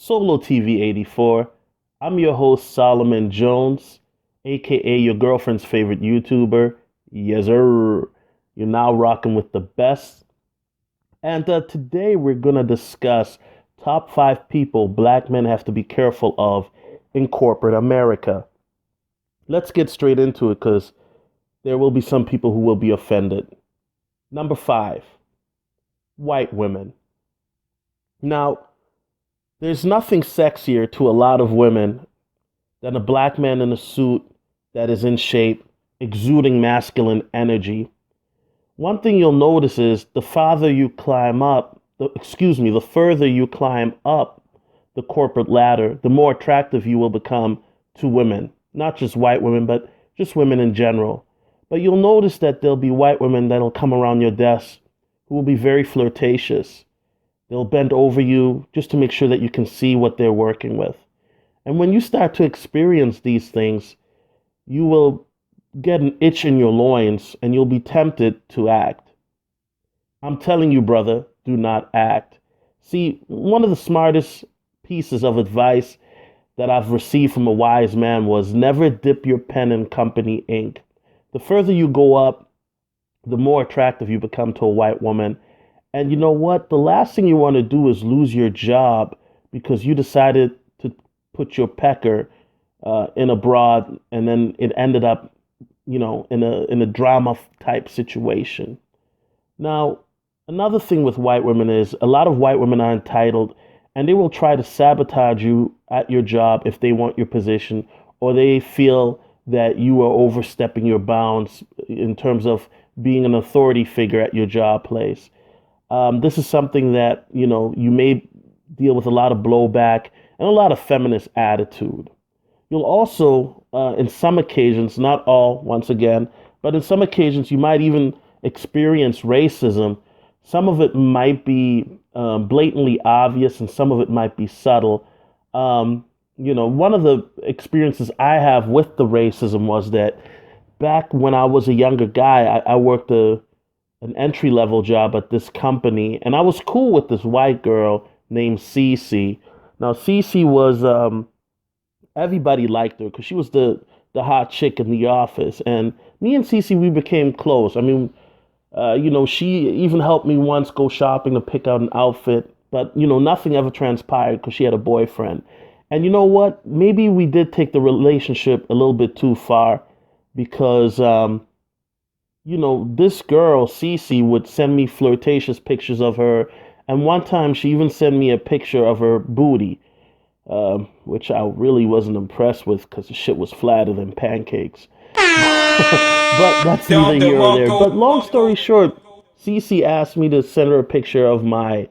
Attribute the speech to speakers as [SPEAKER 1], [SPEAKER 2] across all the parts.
[SPEAKER 1] Solo TV 84. I'm your host, Solomon Jones, aka your girlfriend's favorite YouTuber. Yes, sir. You're now rocking with the best. And today we're going to discuss top 5 people black men have to be careful of in corporate America. Let's get straight into it because there will be some people who will be offended. Number 5, white women. Now, there's nothing sexier to a lot of women than a black man in a suit that is in shape, exuding masculine energy. One thing you'll notice is the further you climb up the further you climb up the corporate ladder, the more attractive you will become to women. Not just white women, but just women in general. But you'll notice that there'll be white women that'll come around your desk who will be very flirtatious. They'll bend over you just to make sure that you can see what they're working with. And when you start to experience these things, you will get an itch in your loins and you'll be tempted to act. I'm telling you, brother, do not act. See, one of the smartest pieces of advice that I've received from a wise man was never dip your pen in company ink. The further you go up, the more attractive you become to a white woman. And you know what? The last thing you want to do is lose your job because you decided to put your pecker in abroad, and then it ended up, in a drama type situation. Now, another thing with white women is a lot of white women are entitled, and they will try to sabotage you at your job if they want your position, or they feel that you are overstepping your bounds in terms of being an authority figure at your job place. This is something that, you may deal with a lot of blowback and a lot of feminist attitude. You'll also, in some occasions, not all, once again, but in some occasions, you might even experience racism. Some of it might be blatantly obvious and some of it might be subtle. One of the experiences I have with the racism was that back when I was a younger guy, I worked an entry-level job at this company, and I was cool with this white girl named Cece. Now, Cece was, everybody liked her because she was the hot chick in the office, and me and Cece, we became close. I mean, she even helped me once go shopping to pick out an outfit, but, nothing ever transpired because she had a boyfriend. And you know what? Maybe we did take the relationship a little bit too far because, this girl, Cece, would send me flirtatious pictures of her. And one time she even sent me a picture of her booty, which I really wasn't impressed with because the shit was flatter than pancakes. But that's neither here or there. But long story short, Cece asked me to send her a picture of my,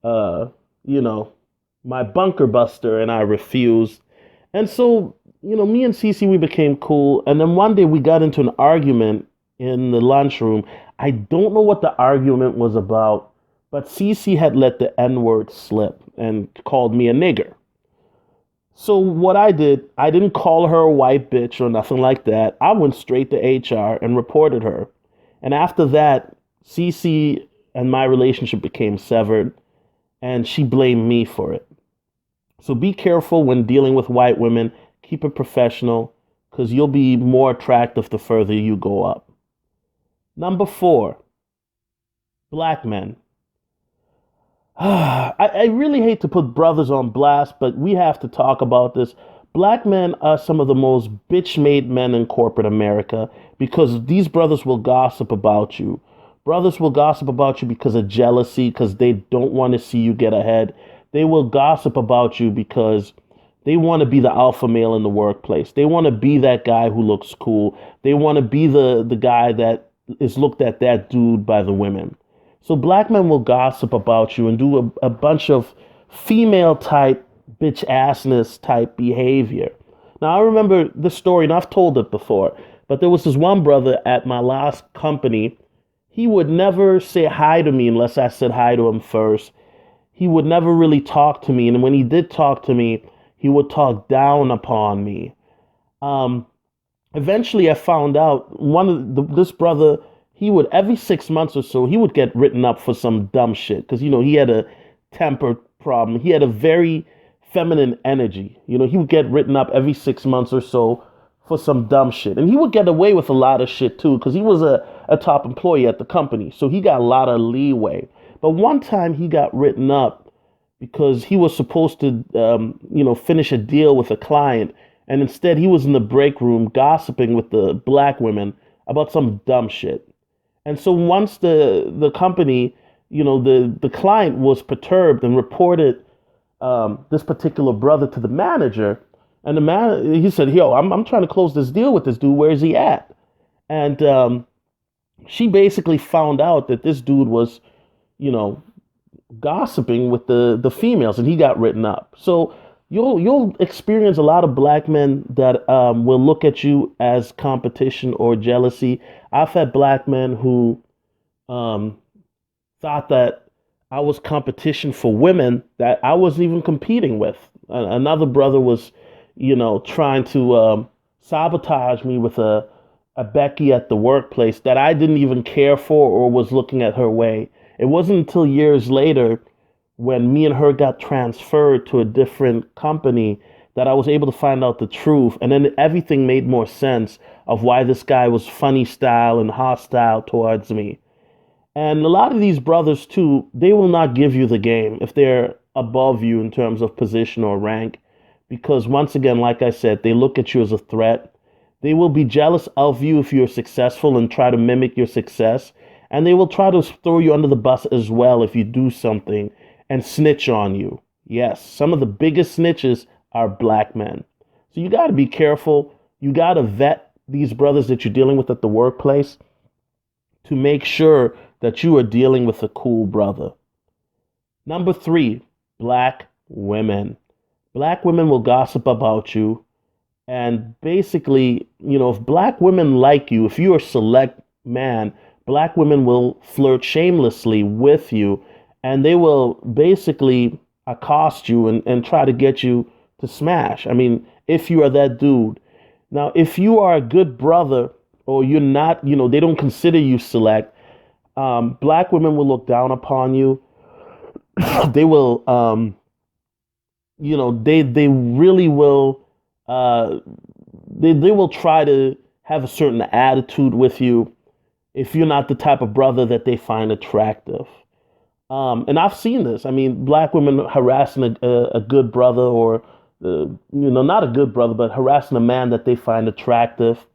[SPEAKER 1] my bunker buster, and I refused. And so, me and Cece, we became cool. And then one day we got into an argument in the lunchroom. I don't know what the argument was about, but Cece had let the N-word slip and called me a nigger. So what I did, I didn't call her a white bitch or nothing like that. I went straight to HR and reported her. And after that, Cece and my relationship became severed, and she blamed me for it. So be careful when dealing with white women. Keep it professional, because you'll be more attractive the further you go up. Number 4, black men. I really hate to put brothers on blast, but we have to talk about this. Black men are some of the most bitch-made men in corporate America because these brothers will gossip about you. Brothers will gossip about you because of jealousy, because they don't want to see you get ahead. They will gossip about you because they want to be the alpha male in the workplace. They want to be that guy who looks cool. They want to be the guy that is looked at that dude by the women. So black men will gossip about you and do a bunch of female type bitch assness type behavior. Now I remember this story, and I've told it before, but there was this one brother at my last company. He would never say hi to me unless I said hi to him first. He would never really talk to me, and when he did talk to me, he would talk down upon me. Eventually, I found out this brother, he would every 6 months or so, he would get written up for some dumb shit because he had a temper problem. He had a very feminine energy. He would get written up every 6 months or so for some dumb shit. And he would get away with a lot of shit too, because he was a top employee at the company. So he got a lot of leeway. But one time he got written up because he was supposed to, finish a deal with a client. And instead he was in the break room gossiping with the black women about some dumb shit. And so once the company, the client was perturbed and reported this particular brother to the manager. And he said, "Yo, I'm trying to close this deal with this dude. Where is he at?" And she basically found out that this dude was, you know, gossiping with the females, and he got written up. So you'll experience a lot of black men that will look at you as competition or jealousy. I've had black men who um, thought that I was competition for women that I wasn't even competing with. Another brother was, trying to sabotage me with a Becky at the workplace that I didn't even care for or was looking at her way. It wasn't until years later when me and her got transferred to a different company that I was able to find out the truth. And then everything made more sense of why this guy was funny style and hostile towards me. And a lot of these brothers, too, they will not give you the game if they're above you in terms of position or rank. Because once again, like I said, they look at you as a threat. They will be jealous of you if you're successful and try to mimic your success. And they will try to throw you under the bus as well if you do something and snitch on you. Yes, some of the biggest snitches are black men. So you got to be careful. You got to vet these brothers that you're dealing with at the workplace to make sure that you are dealing with a cool brother. Number 3, black women. Black women will gossip about you. And basically, if black women like you, if you're a select man, black women will flirt shamelessly with you, and they will basically accost you and try to get you to smash. I mean, if you are that dude. Now, if you are a good brother or you're not, they don't consider you select, black women will look down upon you. They will, they really will, they will try to have a certain attitude with you if you're not the type of brother that they find attractive. And I've seen this. I mean, black women harassing a good brother or, not a good brother, but harassing a man that they find attractive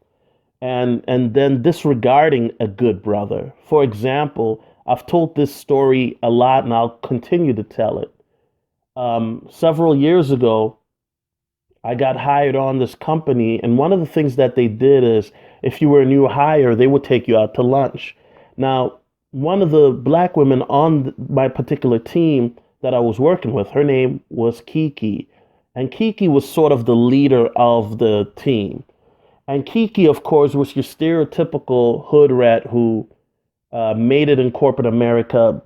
[SPEAKER 1] and then disregarding a good brother. For example, I've told this story a lot and I'll continue to tell it. Several years ago, I got hired on this company, and one of the things that they did is if you were a new hire, they would take you out to lunch. Now, one of the black women on my particular team that I was working with, her name was Kiki. And Kiki was sort of the leader of the team. And Kiki, of course, was your stereotypical hood rat who made it in corporate America,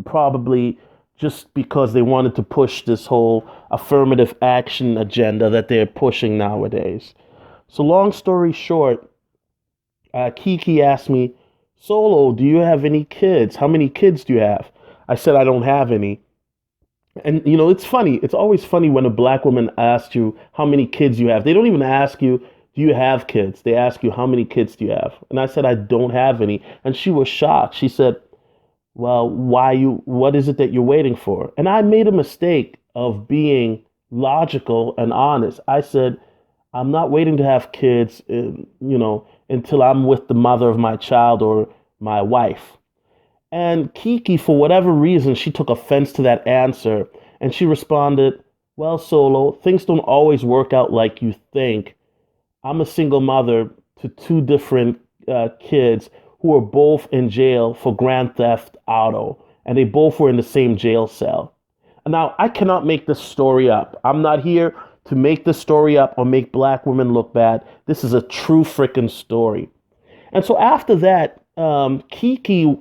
[SPEAKER 1] probably just because they wanted to push this whole affirmative action agenda that they're pushing nowadays. So long story short, Kiki asked me, "Solo, do you have any kids? How many kids do you have?" I said, "I don't have any." And, it's funny. It's always funny when a black woman asks you how many kids you have. They don't even ask you, "Do you have kids?" They ask you, "How many kids do you have?" And I said, "I don't have any." And she was shocked. She said, "Well, what is it that you're waiting for?" And I made a mistake of being logical and honest. I said, "I'm not waiting to have kids, until I'm with the mother of my child or my wife." And Kiki, for whatever reason, she took offense to that answer. And she responded, "Well, Solo, things don't always work out like you think. I'm a single mother to 2 different kids who are both in jail for grand theft auto, and they both were in the same jail cell." Now, I cannot make this story up. I'm not here to make this story up or make black women look bad. This is a true freaking story. And so after that, Kiki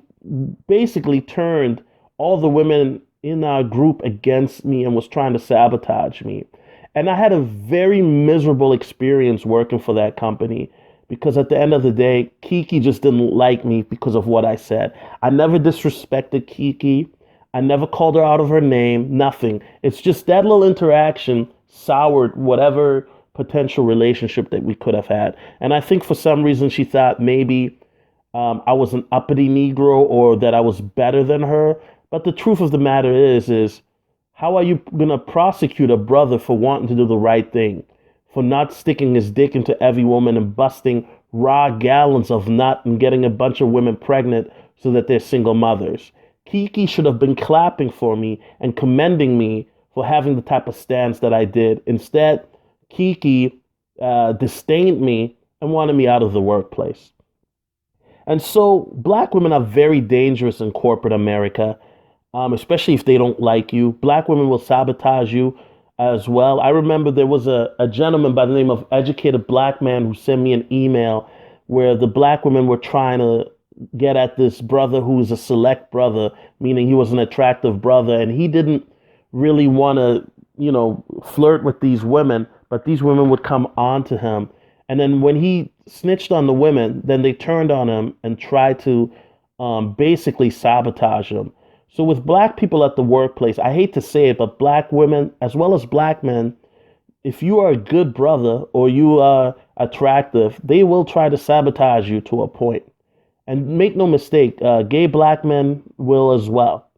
[SPEAKER 1] basically turned all the women in our group against me and was trying to sabotage me. And I had a very miserable experience working for that company. Because at the end of the day, Kiki just didn't like me because of what I said. I never disrespected Kiki. I never called her out of her name, nothing. It's just that little interaction soured whatever potential relationship that we could have had. And I think for some reason she thought maybe I was an uppity Negro or that I was better than her. But the truth of the matter is how are you gonna prosecute a brother for wanting to do the right thing, for not sticking his dick into every woman and busting raw gallons of nut and getting a bunch of women pregnant so that they're single mothers? Kiki should have been clapping for me and commending me for having the type of stance that I did. Instead, Kiki disdained me and wanted me out of the workplace. And so black women are very dangerous in corporate America, especially if they don't like you. Black women will sabotage you as well. I remember there was a gentleman by the name of Educated Black Man who sent me an email where the black women were trying to get at this brother who's a select brother, meaning he was an attractive brother, and he didn't really want to, flirt with these women, but these women would come on to him. And then when he snitched on the women, then they turned on him and tried to basically sabotage him. So with black people at the workplace, I hate to say it, but black women as well as black men, if you are a good brother or you are attractive, they will try to sabotage you to a point. And make no mistake, gay black men will as well.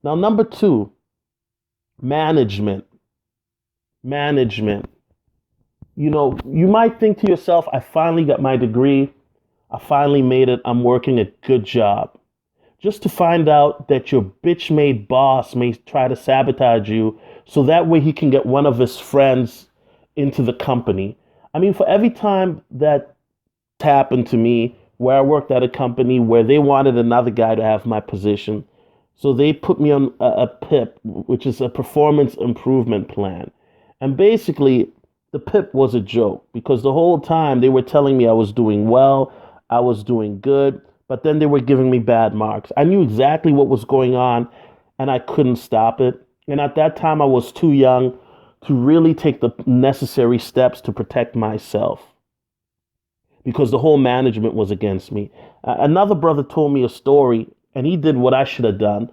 [SPEAKER 1] Now, number two, management. Management. You might think to yourself, I finally got my degree. I finally made it. I'm working a good job. Just to find out that your bitch-made boss may try to sabotage you so that way he can get one of his friends into the company. I mean, for every time that happened to me, where I worked at a company where they wanted another guy to have my position, so they put me on a PIP, which is a performance improvement plan. And basically, the PIP was a joke because the whole time they were telling me I was doing well, I was doing good, but then they were giving me bad marks. I knew exactly what was going on and I couldn't stop it. And at that time, I was too young to really take the necessary steps to protect myself because the whole management was against me. Another brother told me a story and he did what I should have done.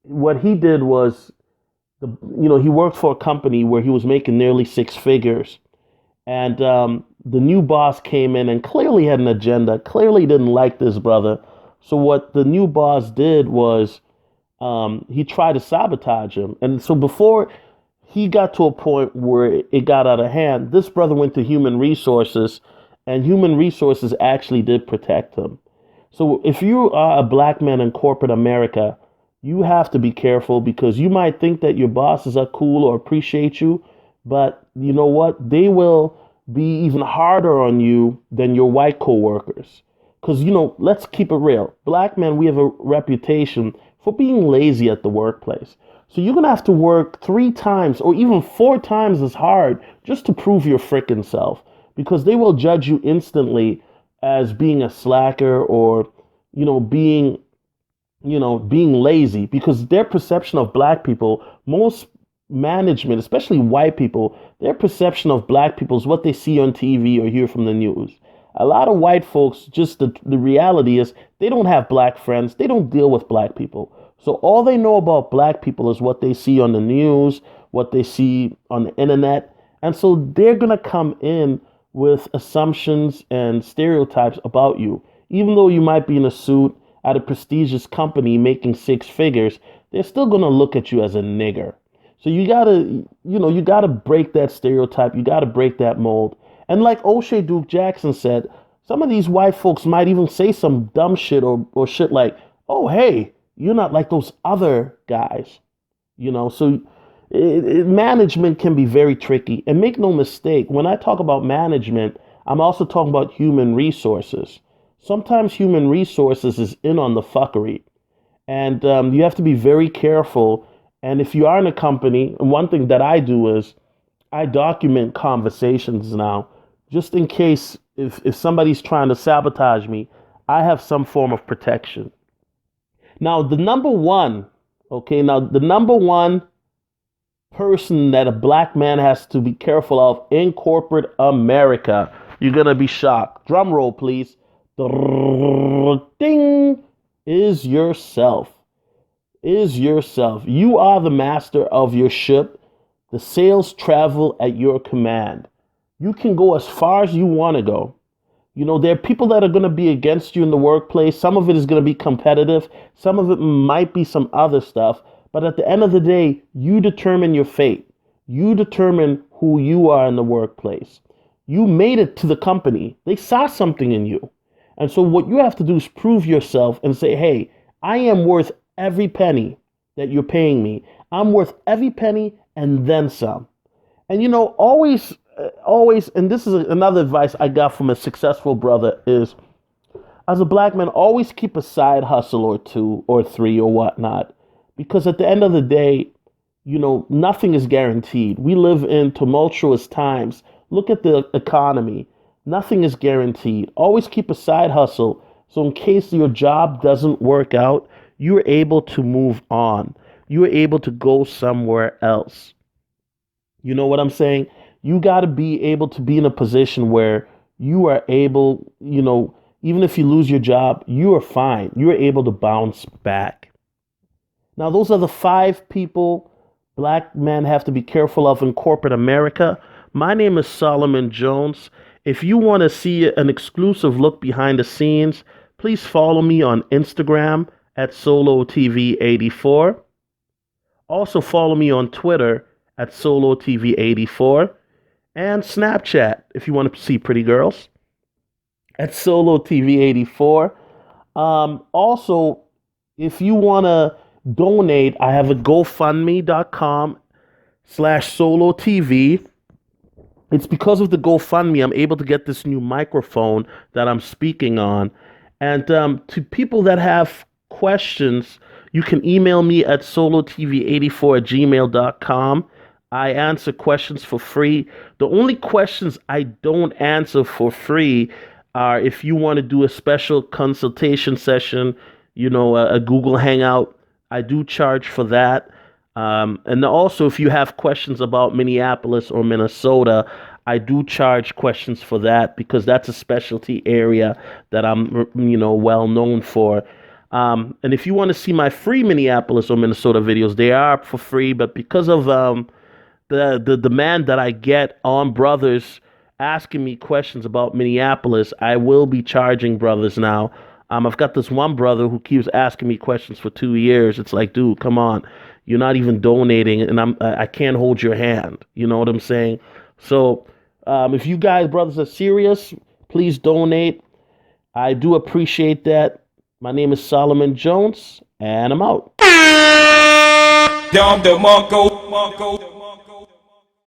[SPEAKER 1] What he did was, he worked for a company where he was making nearly six figures. And the new boss came in and clearly had an agenda, clearly didn't like this brother. So what the new boss did was he tried to sabotage him. And so before he got to a point where it got out of hand, this brother went to human resources, and human resources actually did protect him. So if you are a black man in corporate America, you have to be careful because you might think that your bosses are cool or appreciate you, but you know what? They will be even harder on you than your white coworkers. Because, let's keep it real. Black men, we have a reputation for being lazy at the workplace. So you're going to have to work 3 times or even 4 times as hard just to prove your frickin' self, because they will judge you instantly as being a slacker or, being lazy, because their perception of black people, most management, especially white people, their perception of black people is what they see on TV or hear from the news. A lot of white folks, just the reality is they don't have black friends. They don't deal with black people. So all they know about black people is what they see on the news, what they see on the internet. And so they're going to come in with assumptions and stereotypes about you. Even though you might be in a suit at a prestigious company making 6 figures, they're still going to look at you as a nigger. So you gotta break that stereotype. You gotta break that mold. And like O'Shea Duke Jackson said, some of these white folks might even say some dumb shit or shit like, oh, hey, you're not like those other guys. So management can be very tricky. And make no mistake, when I talk about management, I'm also talking about human resources. Sometimes human resources is in on the fuckery. And you have to be very careful. And if you are in a company, and one thing that I do is I document conversations now, just in case if somebody's trying to sabotage me, I have some form of protection. Now, the number one person that a black man has to be careful of in corporate America, you're going to be shocked. Drum roll, please. Ding, is yourself. is yourself. You are the master of your ship. The sails travel at your command. You can go as far as you want to go. There are people that are going to be against you in the workplace. Some of it is going to be competitive. Some of it might be some other stuff. But at the end of the day, you determine your fate. You determine who you are in the workplace. You made it to the company. They saw something in you. And so what you have to do is prove yourself and say, hey, I am worth every penny that you're paying me. I'm worth every penny and then some. And always, and this is another advice I got from a successful brother is, as a black man, always keep a side hustle or two or three or whatnot. Because at the end of the day, nothing is guaranteed. We live in tumultuous times. Look at the economy. Nothing is guaranteed. Always keep a side hustle. So in case your job doesn't work out, you're able to move on. You're able to go somewhere else. You know what I'm saying? You got to be able to be in a position where you are able, even if you lose your job, you are fine. You're able to bounce back. Now, those are the 5 people black men have to be careful of in corporate America. My name is Solomon Jones. If you want to see an exclusive look behind the scenes, please follow me on Instagram at SoloTV84. Also follow me on Twitter at SoloTV84. And Snapchat, if you want to see pretty girls, at SoloTV84. Also, if you want to donate, I have a GoFundMe.com/SoloTV. It's because of the GoFundMe I'm able to get this new microphone that I'm speaking on. And to people that have questions, you can email me at solotv84@gmail.com. I answer questions for free. The only questions I don't answer for free are if you want to do a special consultation session, a Google Hangout. I do charge for that. And also, if you have questions about Minneapolis or Minnesota, I do charge questions for that because that's a specialty area that I'm, well known for. And if you want to see my free Minneapolis or Minnesota videos, they are for free. But because of the demand that I get on brothers asking me questions about Minneapolis, I will be charging brothers now. I've got this one brother who keeps asking me questions for 2 years. It's like, dude, come on. You're not even donating, and I can't hold your hand. You know what I'm saying? So if you guys, brothers, are serious, please donate. I do appreciate that. My name is Solomon Jones, and I'm out.